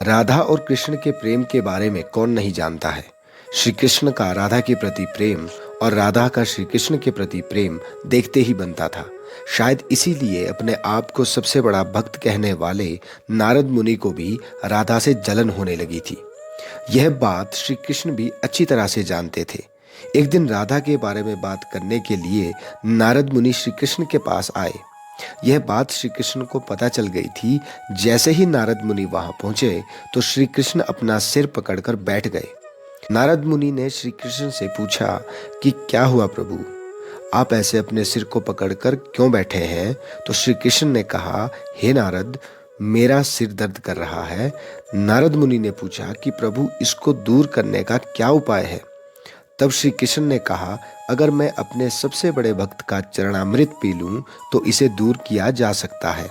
राधा और कृष्ण के प्रेम के बारे में कौन नहीं जानता है। श्री कृष्ण का राधा के प्रति प्रेम और राधा का श्री कृष्ण के प्रति प्रेम देखते ही बनता था। शायद इसीलिए अपने आप को सबसे बड़ा भक्त कहने वाले नारद मुनि को भी राधा से जलन होने लगी थी। यह बात श्री कृष्ण भी अच्छी तरह से जानते थे। एक दिन राधा के बारे में बात करने के लिए नारद मुनि श्री कृष्ण के पास आए। यह बात श्री कृष्ण को पता चल गई थी। जैसे ही नारद मुनि वहां पहुंचे तो श्री कृष्ण अपना सिर पकड़कर बैठ गए। नारद मुनि ने श्री कृष्ण से पूछा कि क्या हुआ प्रभु, आप ऐसे अपने सिर को पकड़कर क्यों बैठे हैं। तो श्री कृष्ण ने कहा, हे नारद, मेरा सिर दर्द कर रहा है। नारद मुनि ने पूछा कि प्रभु, इसको दूर करने का क्या उपाय है। तब श्री कृष्ण ने कहा, अगर मैं अपने सबसे बड़े भक्त का चरणामृत पी लूं तो इसे दूर किया जा सकता है।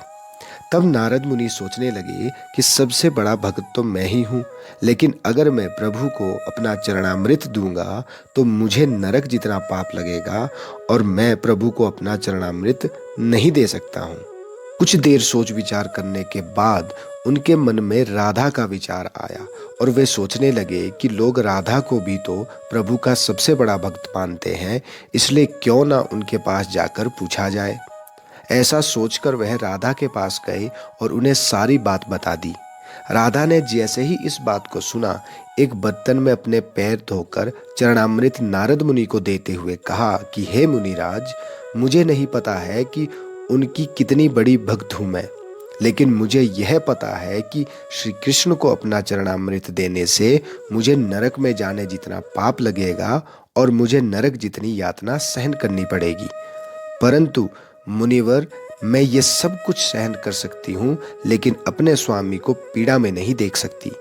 तब नारद मुनि सोचने लगे कि सबसे बड़ा भक्त तो मैं ही हूं, लेकिन अगर मैं प्रभु को अपना चरणामृत दूंगा तो मुझे नरक जितना पाप लगेगा और मैं प्रभु को अपना चरणामृत नहीं दे सकता हूं। कुछ देर सोच विचार करने के बाद उनके मन में राधा का विचार आया और वे सोचने लगे कि लोग राधा को भी तो प्रभु का सबसे बड़ा भक्त मानते हैं, इसलिए क्यों ना उनके पास जाकर पूछा जाए। ऐसा सोचकर वह राधा के पास गए और उन्हें सारी बात बता दी। राधा ने जैसे ही इस बात को सुना, एक बर्तन में अपने पैर धोकर चरणामृत नारद मुनि को देते हुए कहा कि हे मुनिराज, मुझे नहीं पता है कि उनकी कितनी बड़ी भक्त हूं मैं, लेकिन मुझे यह पता है कि श्री कृष्ण को अपना चरणामृत देने से मुझे नरक में जाने जितना पाप लगेगा और मुझे नरक जितनी यातना सहन करनी पड़ेगी। परंतु मुनिवर, मैं ये सब कुछ सहन कर सकती हूँ, लेकिन अपने स्वामी को पीड़ा में नहीं देख सकती।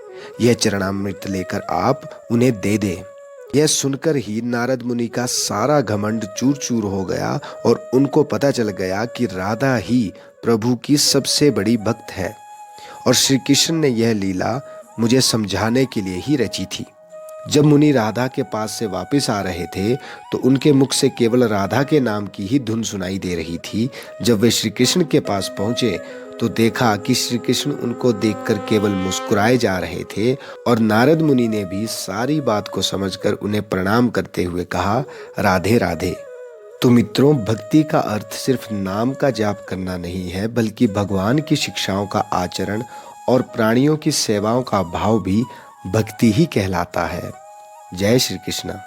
यह चरणामृत लेकर आप उन्हें दे दें। यह सुनकर ही नारद मुनि का सारा घमंड चूर चूर हो गया और उनको पता चल गया कि राधा ही प्रभु की सबसे बड़ी भक्त है और श्री कृष्ण ने यह लीला मुझे समझाने के लिए ही रची थी। जब मुनि राधा के पास से वापस आ रहे थे तो उनके मुख से केवल राधा के नाम की ही धुन सुनाई दे रही थी। जब वे श्री कृष्ण के पास पहुंचे तो देखा कि श्री कृष्ण उनको देखकर केवल मुस्कुराए जा रहे थे और नारद मुनि ने भी सारी बात को समझकर उन्हें प्रणाम करते हुए कहा, राधे राधे। तो मित्रों, भक्ति का अर्थ सिर्फ नाम का जाप करना नहीं है, बल्कि भगवान की शिक्षाओं का आचरण और प्राणियों की सेवाओं का भाव भी भक्ति ही कहलाता है। जय श्री कृष्ण।